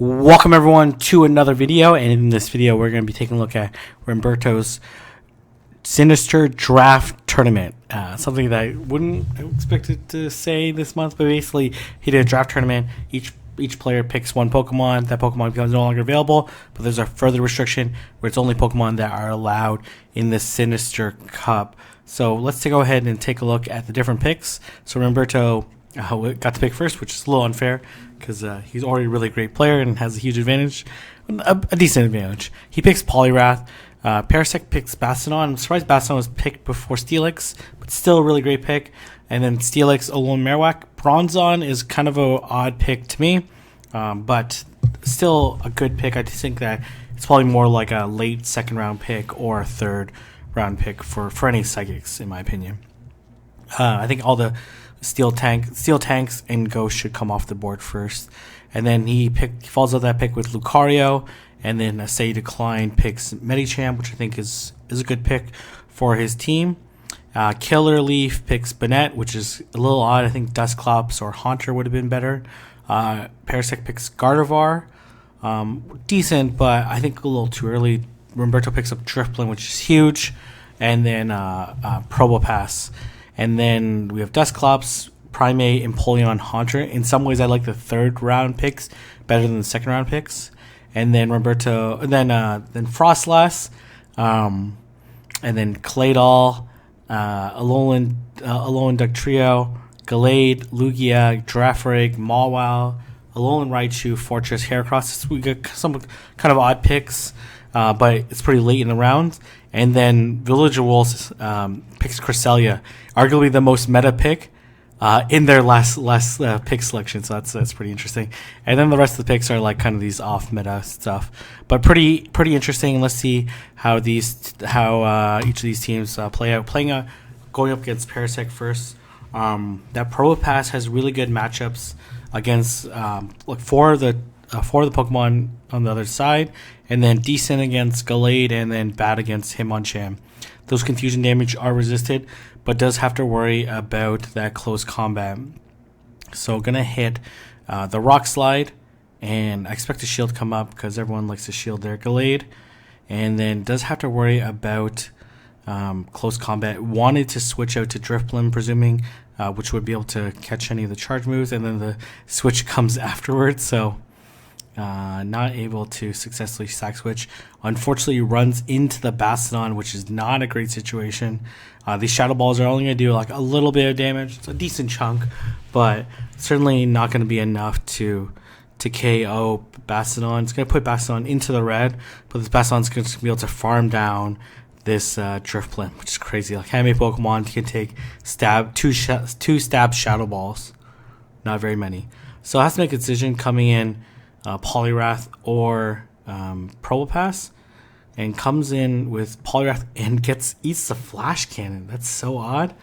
Welcome everyone to another video, and in this video we're going to be taking a look at Ramberto's Sinister draft tournament. Something that I wouldn't expect it to say this month, but basically he did a draft tournament. Each player picks one Pokemon. That Pokemon becomes no longer available, but there's a further restriction where it's only Pokemon that are allowed in the Sinister Cup. So let's go ahead and take a look at the different picks. So Ramberto got to pick first, which is a little unfair because he's already a really great player and has a huge advantage, a decent advantage. He picks Poliwrath. Parasect picks Bastiodon. I'm surprised Bastiodon was picked before Steelix, but still a really great pick. And then Steelix, Alolan Marowak. Bronzong is kind of an odd pick to me, but still a good pick. I just think that it's probably more like a late second round pick or a third round pick for any Psychics, in my opinion. I think all the Steel Tanks and Ghost should come off the board first. And then he follows up that pick with Lucario. And then Say Decline picks Medicham, which I think is a good pick for his team. Killer Leaf picks Banette, which is a little odd. I think Dusclops or Haunter would have been better. Parasect picks Gardevoir. Decent, but I think a little too early. Ramberto picks up Drifblim, which is huge. And then Probopass. And then we have Dusclops, Primeape, Empoleon, Haunter. In some ways, I like the third round picks better than the second round picks. And then Ramberto, then Frostlass, and then Claydol, Alolan Dugtrio, Gallade, Lugia, Girafarig, Mawile, Alolan Raichu, Fortress, Heracross. We got some kind of odd picks, but it's pretty late in the round. And then Village of Wolves picks Cresselia, arguably the most meta pick in their last pick selection. So that's pretty interesting. And then the rest of the picks are like kind of these off meta stuff, but pretty interesting. Let's see how each of these teams play out. Going up against Parasect first. That Probopass has really good matchups against four of the Pokemon on the other side, and then decent against Gallade, and then bad against Hitmonchan. Those confusion damage are resisted, but does have to worry about that close combat. So gonna hit the Rock Slide, and I expect a shield come up because everyone likes to shield their Gallade, and then does have to worry about close combat. Wanted to switch out to Drifblim, presuming which would be able to catch any of the charge moves, and then the switch comes afterwards. So not able to successfully sack switch. Unfortunately, runs into the Bastiodon, which is not a great situation. These Shadow Balls are only going to do like a little bit of damage. It's a decent chunk, but certainly not going to be enough to KO Bastiodon. It's going to put Bastiodon into the red, but this Bastiodon's going to be able to farm down this Drifblim, which is crazy. Like, how many Pokemon can take two stab Shadow Balls? Not very many. So it has to make a decision coming in Poliwrath or Probopass, and comes in with Poliwrath and eats the Flash Cannon. That's so odd.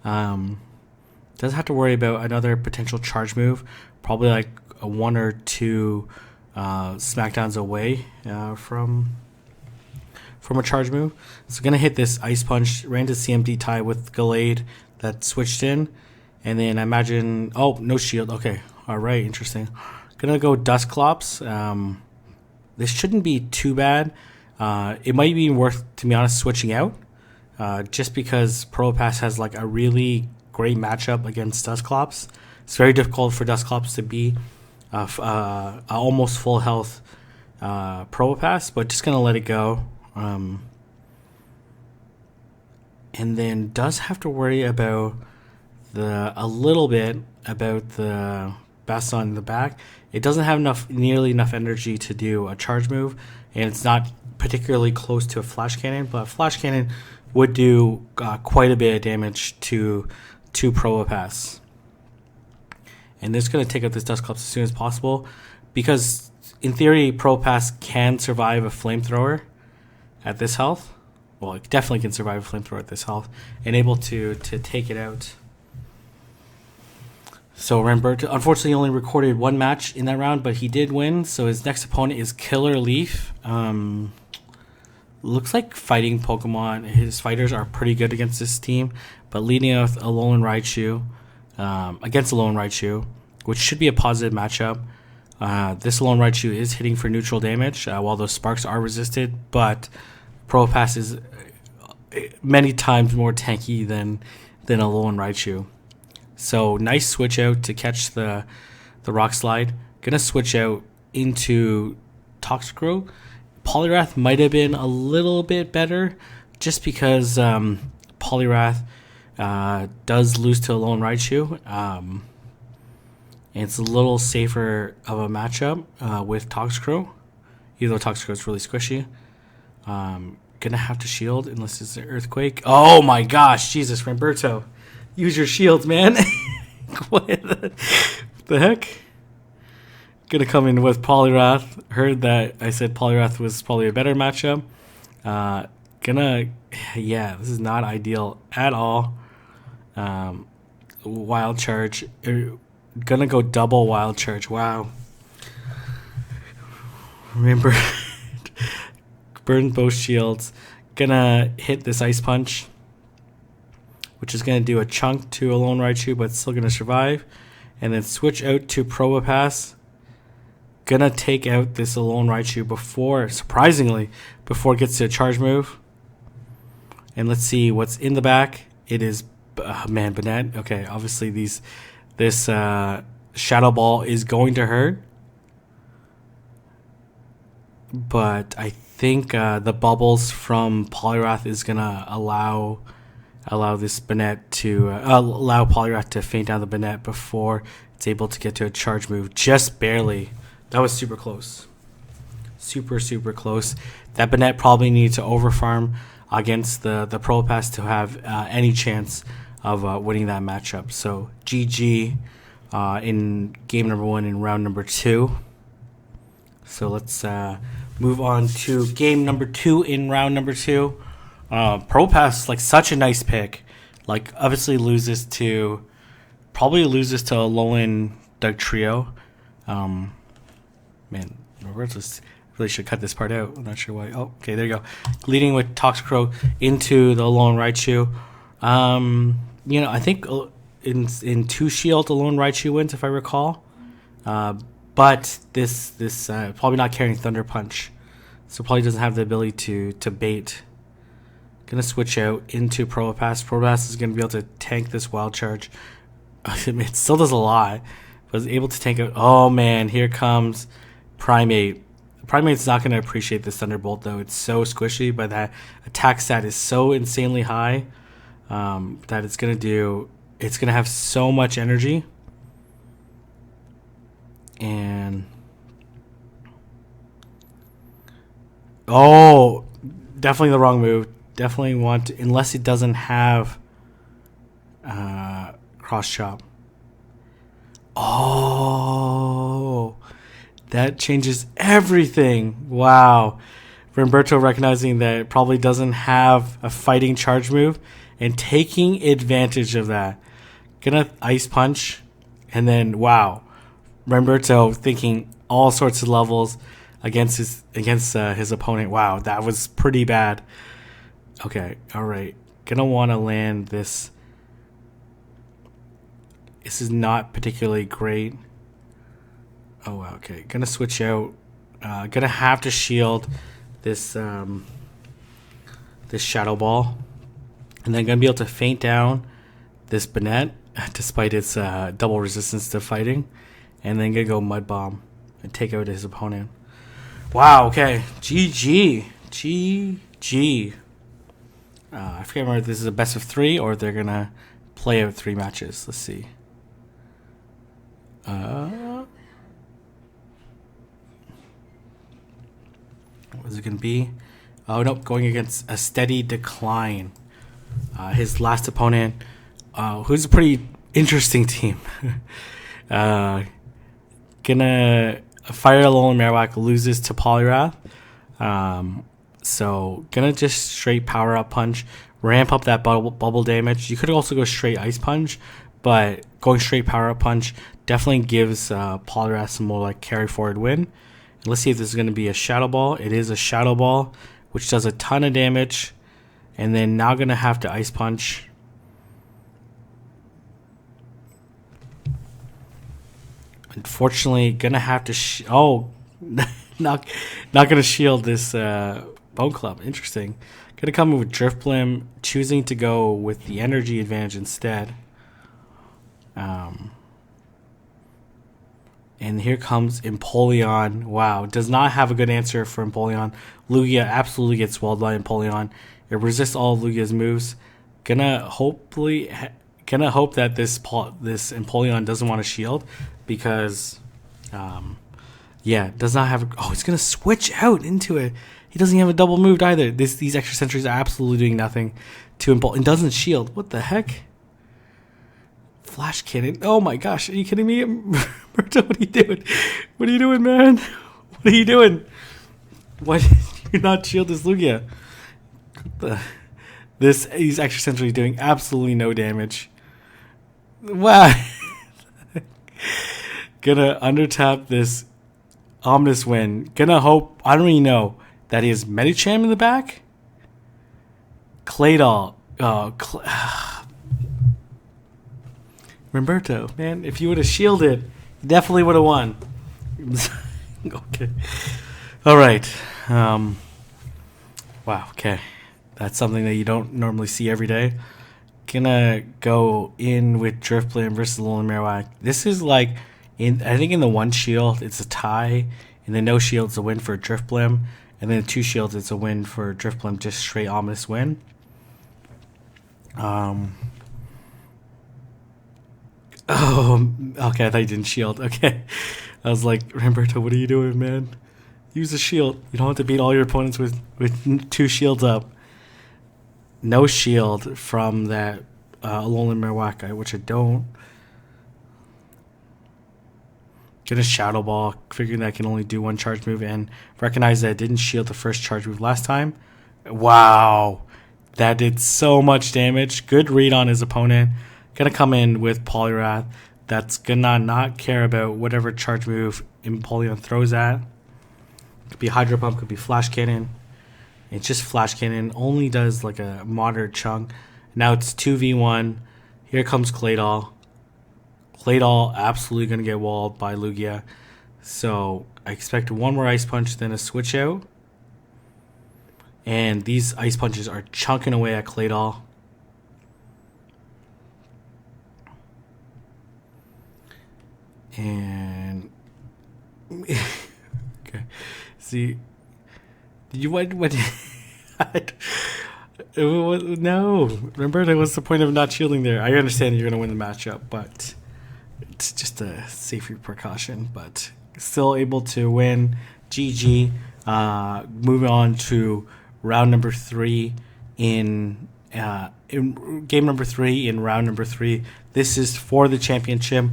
Does have to worry about another potential charge move, probably like a 1 or 2 smackdowns away from a charge move. So gonna hit this Ice Punch, ran to CMD tie with Gallade that switched in, and then I imagine, oh, no shield. Okay, all right, interesting. Gonna go Dusclops. This shouldn't be too bad. It might be worth, to be honest, switching out, just because Probopass has like a really great matchup against Dusclops. It's very difficult for Dusclops to be almost full health Probopass, but just gonna let it go. And then does have to worry about a little bit about the Bastiodon in the back. It doesn't have nearly enough energy to do a charge move, and it's not particularly close to a Flash Cannon, but a Flash Cannon would do quite a bit of damage to Probopass. And this is going to take out this Dusclops as soon as possible, because in theory Probopass can survive a Flamethrower at this health. Well, it definitely can survive a Flamethrower at this health, and able to take it out. So Ramberto unfortunately only recorded one match in that round, but he did win. So his next opponent is Killer Leaf. Looks like fighting Pokemon. His fighters are pretty good against this team, but leading with Alolan Raichu, which should be a positive matchup. This Alone Raichu is hitting for neutral damage while those sparks are resisted, but Probopass is many times more tanky than Alone Raichu. So nice switch out to catch the Rock Slide. Gonna switch out into Toxicroak. Poliwrath might have been a little bit better just because Poliwrath does lose to Alone Raichu. And it's a little safer of a matchup with Toxicroak, even though Toxicroak is really squishy. Gonna have to shield unless it's an Earthquake. Oh my gosh, Jesus, Ramberto. Use your shields, man. What the heck? Gonna come in with Poliwrath. Heard that I said Poliwrath was probably a better matchup. Yeah, this is not ideal at all. Wild Charge. Gonna go double Wild Charge. Wow. Remember, burn both shields. Gonna hit this Ice Punch, which is gonna do a chunk to Alone Raichu, but still gonna survive. And then switch out to Probopass. Gonna take out this Alone Raichu surprisingly, before it gets to a charge move. And let's see what's in the back. It is, Banette. Okay, obviously this Shadow Ball is going to hurt. But I think the bubbles from Poliwrath is gonna allow this Banette to allow Poliwrath to faint down the Banette before it's able to get to a charge move. Just barely. That was super close. Super close. That Banette probably needed to overfarm against the Probopass to have any chance of winning that matchup. So GG in game number 1 in round number 2. So let's move on to game number 2 in round number 2. Probopass, like, such a nice pick. Like, obviously probably loses to Alolan Dugtrio. Man, Roberto's really should cut this part out. I'm not sure why. Oh, okay, there you go. Leading with Toxicroak into the Alone Raichu. I think in 2 shield Alone Raichu wins, if I recall. But this probably not carrying Thunder Punch, so probably doesn't have the ability to bait. Gonna switch out into Probopass. Probopass is gonna be able to tank this Wild Charge. It still does a lot, but is able to tank it. Oh man, here comes Primate. Primate's not gonna appreciate this Thunderbolt though. It's so squishy, but that attack stat is so insanely high that it's gonna have so much energy. And oh, definitely the wrong move. Definitely want to, unless it doesn't have Cross Chop. Oh, that changes everything. Wow. Ramberto recognizing that it probably doesn't have a fighting charge move and taking advantage of that. Gonna Ice Punch, and then wow. Ramberto thinking all sorts of levels against his opponent. Wow, that was pretty bad. Okay, all right. Gonna want to land this. This is not particularly great. Oh wow. Okay, gonna switch out. Gonna have to shield this this Shadow Ball, and then gonna be able to feint down this Banette despite its double resistance to fighting. And then gonna go Mud Bomb and take out his opponent. Wow, okay. GG. GG. I forget whether this is a best of 3 or they're gonna play out 3 matches. Let's see. What is it gonna be? Oh nope, going against a Steady Decline. His last opponent, who's a pretty interesting team. Gonna Fire Alolan Marowak loses to Poliwrath. So gonna just straight Power Up Punch, ramp up that bubble damage. You could also go straight Ice Punch, but going straight Power Up Punch definitely gives Poliwrath some more like carry forward win. And let's see if this is gonna be a Shadow Ball. It is a Shadow Ball, which does a ton of damage. And then now gonna have to Ice Punch. Unfortunately, gonna have to. Not gonna shield this Bone Club. Interesting. Gonna come in with Drifblim, choosing to go with the energy advantage instead. And here comes Empoleon. Wow, does not have a good answer for Empoleon. Lugia absolutely gets walled by Empoleon. It resists all of Lugia's moves. Gonna hope that this Empoleon doesn't want to shield because, does not have. It's gonna switch out into it. He doesn't have a double moved either. These extra sentries are absolutely doing nothing to Empoleon. And doesn't shield. What the heck? Flash cannon. Oh my gosh, are you kidding me? Ramberto, what are you doing? What are you doing, man? What are you doing? Why did you not shield this Lugia? These extra sentries doing absolutely no damage. Wow. Gonna undertap this ominous wind. Gonna hope, I don't even know, that he has Medicham in the back? Claydol. Ramberto, man, if you would have shielded, you definitely would have won. Okay. All right. Wow, okay. That's something that you don't normally see every day. Gonna go in with Drifblim versus Alolan Marowak. This is like, I think in the one shield, it's a tie. In the no shield, it's a win for Drifblim. And then the two shields, it's a win for Drifblim, just straight ominous win. Oh, okay, I thought you didn't shield. Okay. I was like, Ramberto, what are you doing, man? Use a shield. You don't have to beat all your opponents with two shields up. No shield from that Alolan Marowak, which I don't. Get a Shadow Ball, figuring that I can only do one charge move, and recognize that it didn't shield the first charge move last time. Wow. That did so much damage. Good read on his opponent. Gonna come in with Poliwrath. That's gonna not care about whatever charge move Empoleon throws at. Could be Hydro Pump, could be Flash Cannon. It's just Flash Cannon. Only does like a moderate chunk. Now it's 2v1. Here comes Claydol. Claydol absolutely gonna get walled by Lugia. So I expect one more Ice Punch, then a switch out. And these Ice Punches are chunking away at Claydol. And okay, see, what? No, Ramberto, what's the point of not shielding there? I understand you're gonna win the matchup, but it's just a safety precaution. But still able to win. GG. Moving on to round number 3 in game number 3 in round number 3. This is for the championship.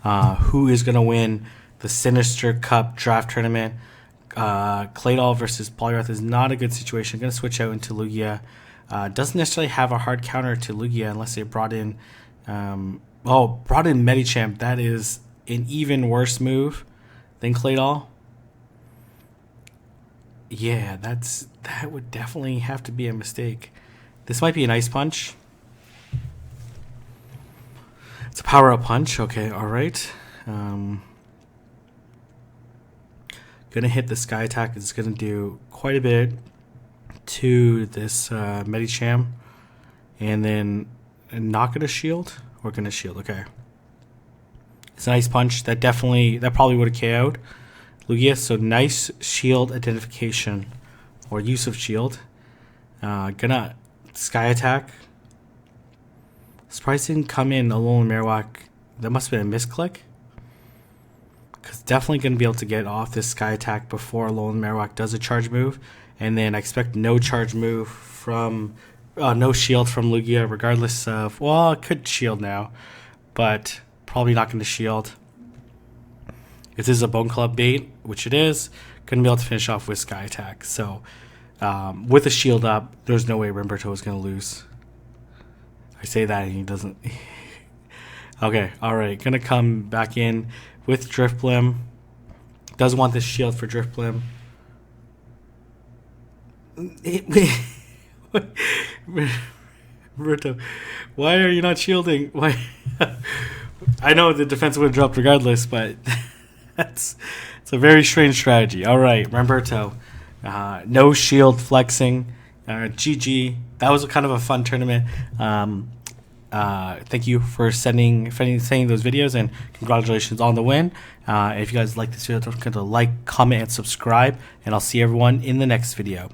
Who is going to win the Sinister Cup draft tournament? Claydol versus Poliwrath is not a good situation. Going to switch out into Lugia. Doesn't necessarily have a hard counter to Lugia unless they brought in Medicham. That is an even worse move than Claydol. Yeah, that would definitely have to be a mistake. This might be an Ice Punch. It's a power-up punch. Okay, all right. Gonna hit the Sky Attack. It's gonna do quite a bit to this Medicham. And then not gonna shield? Or gonna shield, okay. It's an Ice Punch. That probably would have KO'd Lugia. So nice shield identification. Or use of shield. Gonna Sky Attack. Surprised didn't come in Alolan Marowak. That must have been a misclick. Because definitely going to be able to get off this Sky Attack before Alolan Marowak does a charge move. And then I expect no charge move from... no shield from Lugia regardless of... Well, it could shield now. But probably not going to shield. If this is a Bone Club bait, which it is, going to be able to finish off with Sky Attack. So with a shield up, there's no way Ramberto is going to lose. I say that and he doesn't. Okay, alright. Gonna come back in with Drifblim. Does want this shield for Drifblim. Ramberto, why are you not shielding? Why I know the defense would have dropped regardless, but it's a very strange strategy. All right, Ramberto, no shield flexing. GG. That was kind of a fun tournament. Thank you for sending those videos, and congratulations on the win. If you guys like this video, don't forget to like, comment, and subscribe, and I'll see everyone in the next video.